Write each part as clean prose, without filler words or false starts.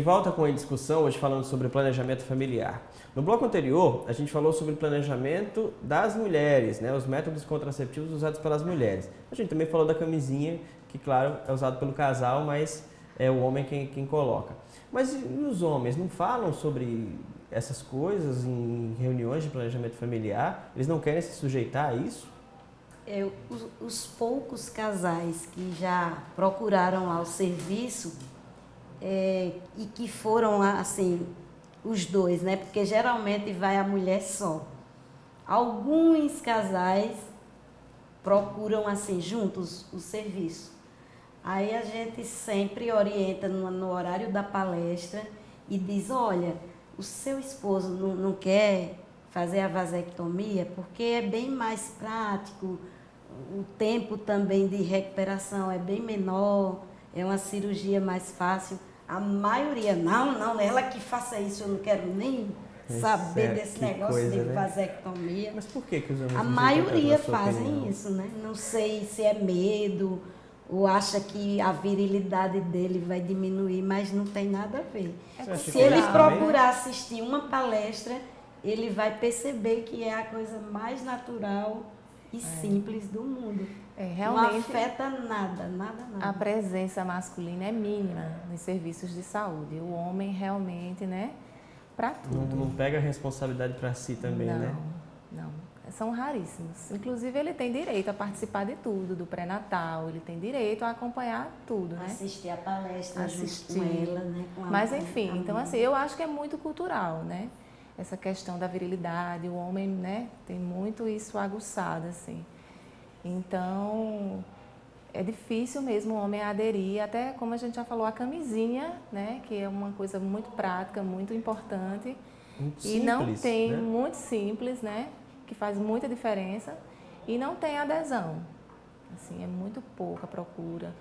volta com a discussão, hoje falando sobre planejamento familiar. No bloco anterior, a gente falou sobre o planejamento das mulheres, né? Os métodos contraceptivos usados pelas mulheres. A gente também falou da camisinha, que claro, é usado pelo casal, mas é o homem quem coloca. Mas e os homens não falam sobre essas coisas em reuniões de planejamento familiar? Eles não querem se sujeitar a isso? Os poucos casais que já procuraram lá o serviço e que foram, assim, os dois, né? Porque geralmente vai a mulher só. Alguns casais procuram, assim, juntos o serviço. Aí a gente sempre orienta no horário da palestra e diz, olha, o seu esposo não quer fazer a vasectomia porque é bem mais prático, o tempo também de recuperação é bem menor, é uma cirurgia mais fácil. A maioria, não, ela que faça isso, eu não quero nem saber desse negócio de vasectomia. Mas por que os homens A maioria fazem isso, né? Não sei se é medo ou acha que a virilidade dele vai diminuir, mas não tem nada a ver. Se ele procurar assistir uma palestra, ele vai perceber que é a coisa mais natural e simples do mundo. Realmente, não afeta nada. A presença masculina é mínima nos serviços de saúde. O homem realmente, né, para tudo. Não pega a responsabilidade para si também, né? Não. São raríssimos. Inclusive, ele tem direito a participar de tudo, do pré-natal, ele tem direito a acompanhar tudo, né? Assistir a palestra junto com ela, né? Mas, enfim, então, assim, eu acho que é muito cultural, né? Essa questão da virilidade, o homem, né, tem muito isso aguçado, assim. Então, é difícil mesmo o homem aderir, até como a gente já falou, a camisinha, né, que é uma coisa muito prática, muito importante. Muito e simples, não tem, né? muito simples, né, que faz muita diferença, e não tem adesão. Assim, é muito pouca procura.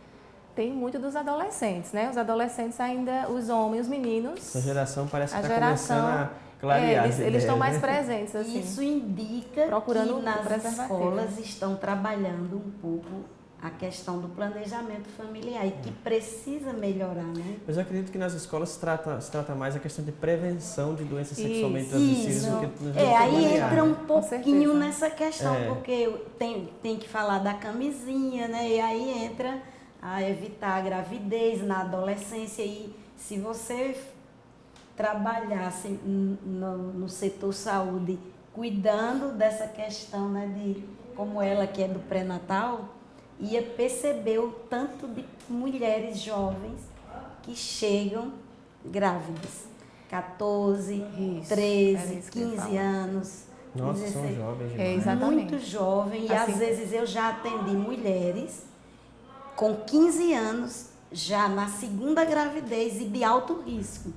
Tem muito dos adolescentes, né? Os adolescentes ainda, os homens, os meninos... Essa geração parece que está começando a clarear eles estão mais presentes, assim. Isso indica procurando que nas escolas estão trabalhando um pouco a questão do planejamento familiar e que precisa melhorar, né? Mas eu acredito que nas escolas se trata mais a questão de prevenção de doenças sexualmente transmissíveis do que planejamento aí familiar, entra um né? pouquinho nessa questão, porque tem que falar da camisinha, né? E aí entra a evitar a gravidez na adolescência. E se você trabalhasse no setor saúde, cuidando dessa questão, né, de como ela que é do pré-natal, ia perceber o tanto de mulheres jovens que chegam grávidas, 14, 13, 15 anos. Nossa, 16. são jovens demais. Exatamente. Muito jovem, e Assim, às vezes eu já atendi mulheres com 15 anos, já na segunda gravidez e de alto risco.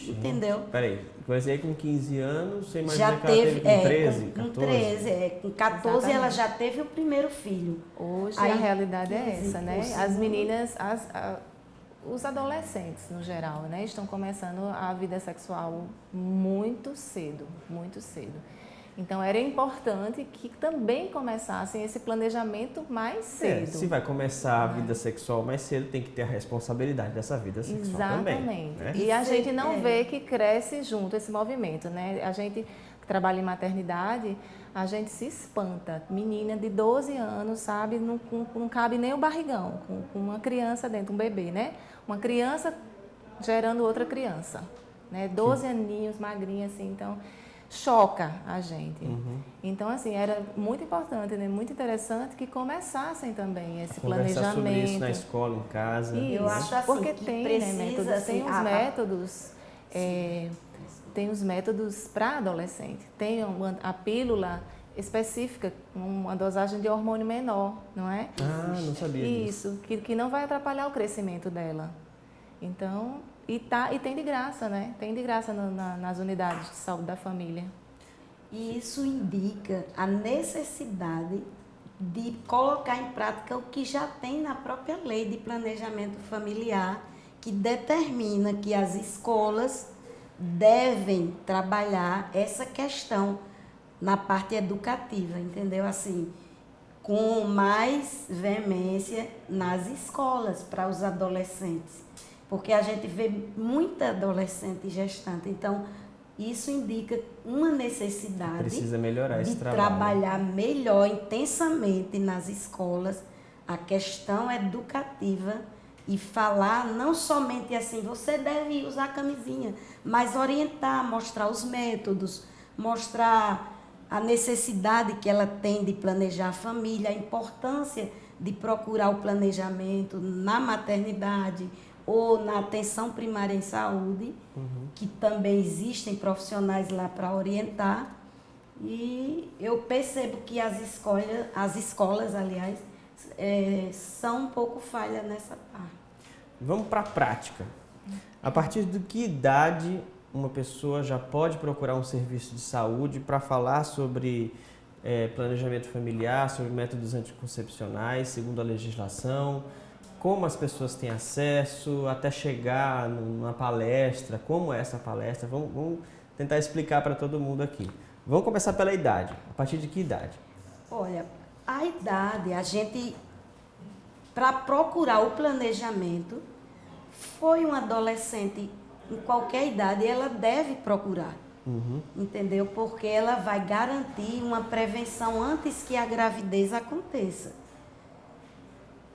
Entendeu? Peraí, comecei com 15 anos, você imagina Já que ela teve com 13, com 14? 13, com 14 Exatamente. ela já teve o primeiro filho. Hoje Aí, a realidade é 15, essa, né? o As segundo. meninas, os adolescentes no geral, né, estão começando a vida sexual muito cedo, muito cedo. Então era importante que também começassem esse planejamento mais cedo. Se vai começar a vida sexual mais cedo, tem que ter a responsabilidade dessa vida sexual também. Exatamente. Né? E a gente não vê que cresce junto esse movimento, né? A gente que trabalha em maternidade, a gente se espanta. Menina de 12 anos, sabe, não cabe nem o barrigão, com uma criança dentro, um bebê, né? Uma criança gerando outra criança, né? 12 aninhos, magrinha assim, então choca a gente. Então, assim, era muito importante, né? Muito interessante que começassem também esse Conversar sobre isso planejamento. na escola, em casa. Isso, Eu acho assim porque que tem, precisa, né, métodos, assim, tem os métodos para adolescente. Tem a pílula específica, uma dosagem de hormônio menor, não é? Ah, não sabia disso. Isso, que não vai atrapalhar o crescimento dela. Então, e tem de graça, né? Tem de graça nas unidades de saúde da família. E isso indica a necessidade de colocar em prática o que já tem na própria lei de planejamento familiar, que determina que as escolas devem trabalhar essa questão na parte educativa, entendeu? Assim, com mais veemência nas escolas para os adolescentes. porque a gente vê muita adolescente gestante. Então, isso indica uma necessidade Precisa melhorar esse de trabalho. trabalhar melhor, intensamente nas escolas, a questão educativa e falar não somente assim, você deve usar camisinha, mas orientar, mostrar os métodos, mostrar a necessidade que ela tem de planejar a família, a importância de procurar o planejamento na maternidade ou na atenção primária em saúde, que também existem profissionais lá para orientar. E eu percebo que as escolas, aliás, são um pouco falhas nessa parte. Vamos para a prática. A partir de que idade uma pessoa já pode procurar um serviço de saúde para falar sobre planejamento familiar, sobre métodos anticoncepcionais, segundo a legislação, como as pessoas têm acesso, até chegar numa palestra, como é essa palestra? Vamos tentar explicar para todo mundo aqui. Vamos começar pela idade. A partir de que idade? Olha, a idade, a gente, para procurar o planejamento, foi um adolescente em qualquer idade, ela deve procurar. Entendeu? Porque ela vai garantir uma prevenção antes que a gravidez aconteça.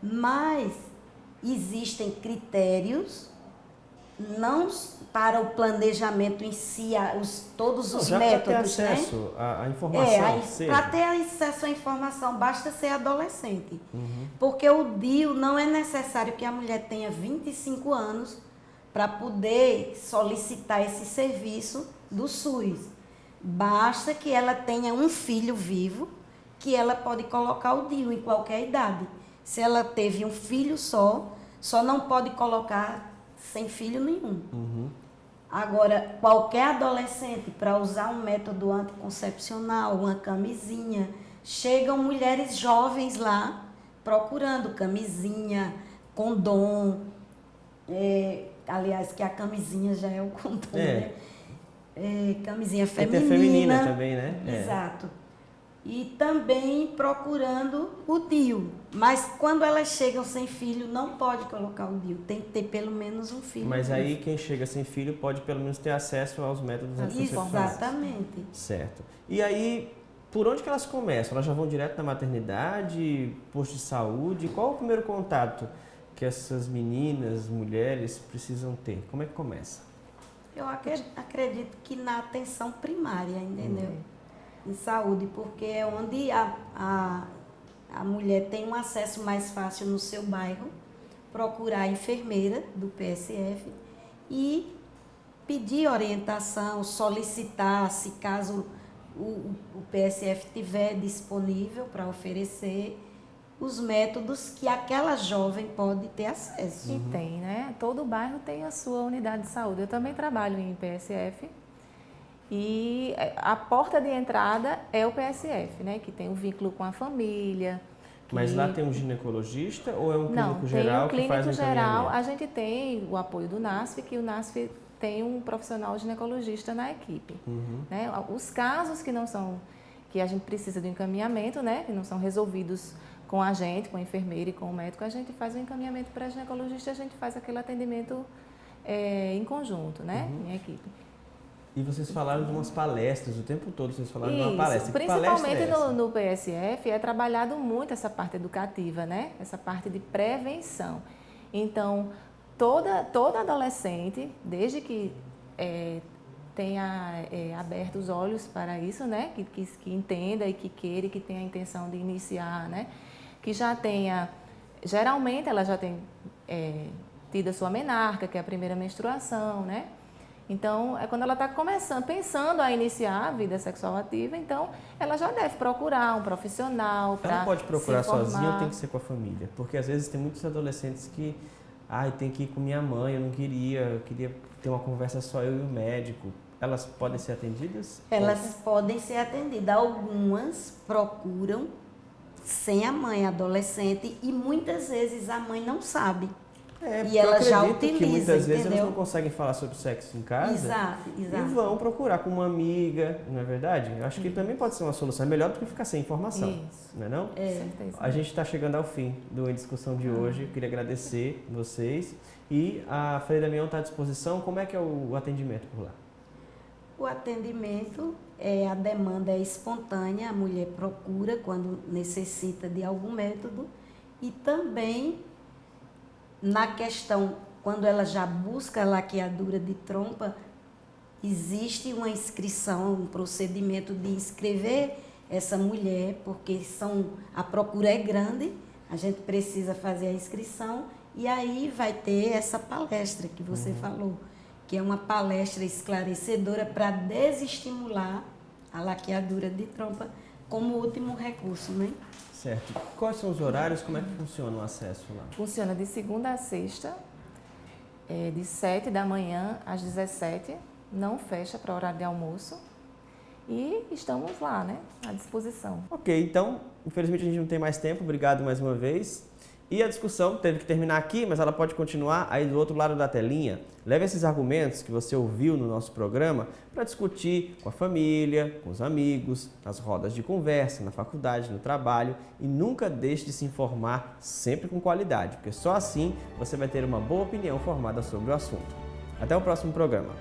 Mas existem critérios, não para o planejamento em si, todos os já métodos, para ter acesso à informação. Para ter acesso à informação, basta ser adolescente. Porque o DIU não é necessário que a mulher tenha 25 anos para poder solicitar esse serviço do SUS. Basta que ela tenha um filho vivo, que ela pode colocar o DIU em qualquer idade. Se ela teve um filho só não pode colocar sem filho nenhum. Agora, qualquer adolescente, para usar um método anticoncepcional, uma camisinha, chegam mulheres jovens lá procurando camisinha, condom, aliás, que a camisinha já é o condom, né? Camisinha feminina também, né? Exato. E também procurando o DIU. Mas quando elas chegam sem filho, não pode colocar o DIU. Tem que ter pelo menos um filho. Mas aí quem chega sem filho pode pelo menos ter acesso aos métodos anticoncepcionais. Exatamente. Certo. E aí, por onde que elas começam? Elas já vão direto na maternidade, posto de saúde? Qual o primeiro contato que essas meninas, mulheres precisam ter? Como é que começa? Eu acredito que na atenção primária, entendeu? Em saúde, porque é onde a mulher tem um acesso mais fácil no seu bairro, procurar a enfermeira do PSF e pedir orientação, solicitar, se caso o PSF tiver disponível para oferecer os métodos que aquela jovem pode ter acesso. E tem, né? Todo bairro tem a sua unidade de saúde. Eu também trabalho em PSF. E a porta de entrada é o PSF, né? Que tem um vínculo com a família. Mas lá tem um ginecologista ou é um clínico geral que faz o Não, tem um clínico geral. encaminhamento? A gente tem o apoio do NASF, que o NASF tem um profissional ginecologista na equipe. Né? Os casos que a gente precisa de encaminhamento, né? Que não são resolvidos com a gente, com a enfermeira e com o médico, a gente faz o encaminhamento para a ginecologista e a gente faz aquele atendimento em conjunto, né? Em equipe. E vocês falaram de umas palestras, o tempo todo vocês falaram de uma Isso, palestra. Que principalmente palestra é essa? no PSF é trabalhado muito essa parte educativa, né? Essa parte de prevenção. Então, toda adolescente, desde que tenha aberto os olhos para isso, né? Que entenda e que queira e que tenha a intenção de iniciar, né? Que já tenha, geralmente ela já tem tido a sua menarca, que é a primeira menstruação, né? Então, é quando ela está pensando a iniciar a vida sexual ativa, então ela já deve procurar um profissional para se informar. Ela não pode procurar sozinha ou tem que ser com a família? Porque às vezes tem muitos adolescentes que, tem que ir com minha mãe, eu queria ter uma conversa só eu e o médico. Elas podem ser atendidas? Elas podem ser atendidas. Algumas procuram sem a mãe adolescente e muitas vezes a mãe não sabe. Porque e ela eu já acredito utiliza, que muitas vezes elas entendeu? não conseguem falar sobre sexo em casa. Exato, exato. E vão procurar com uma amiga, não é verdade? Eu acho que também pode ser uma solução. É melhor do que ficar sem informação. Isso. Não é não? Com certeza. A gente está chegando ao fim da discussão de hoje. Eu queria agradecer vocês. E a Frei Damião está à disposição. Como é que é o atendimento por lá? O atendimento, a demanda é espontânea, a mulher procura quando necessita de algum método. E também, na questão, quando ela já busca a laqueadura de trompa, existe uma inscrição, um procedimento de inscrever essa mulher, porque a procura é grande, a gente precisa fazer a inscrição e aí vai ter essa palestra que você falou, que é uma palestra esclarecedora para desestimular a laqueadura de trompa como último recurso, né? Certo. Quais são os horários? Como é que funciona o acesso lá? Funciona de segunda a sexta, de 7 da manhã às 17, não fecha para horário de almoço. E estamos lá, né, à disposição. Ok, então, infelizmente a gente não tem mais tempo. Obrigado mais uma vez. E a discussão teve que terminar aqui, mas ela pode continuar aí do outro lado da telinha. Leve esses argumentos que você ouviu no nosso programa para discutir com a família, com os amigos, nas rodas de conversa, na faculdade, no trabalho. E nunca deixe de se informar sempre com qualidade, porque só assim você vai ter uma boa opinião formada sobre o assunto. Até o próximo programa.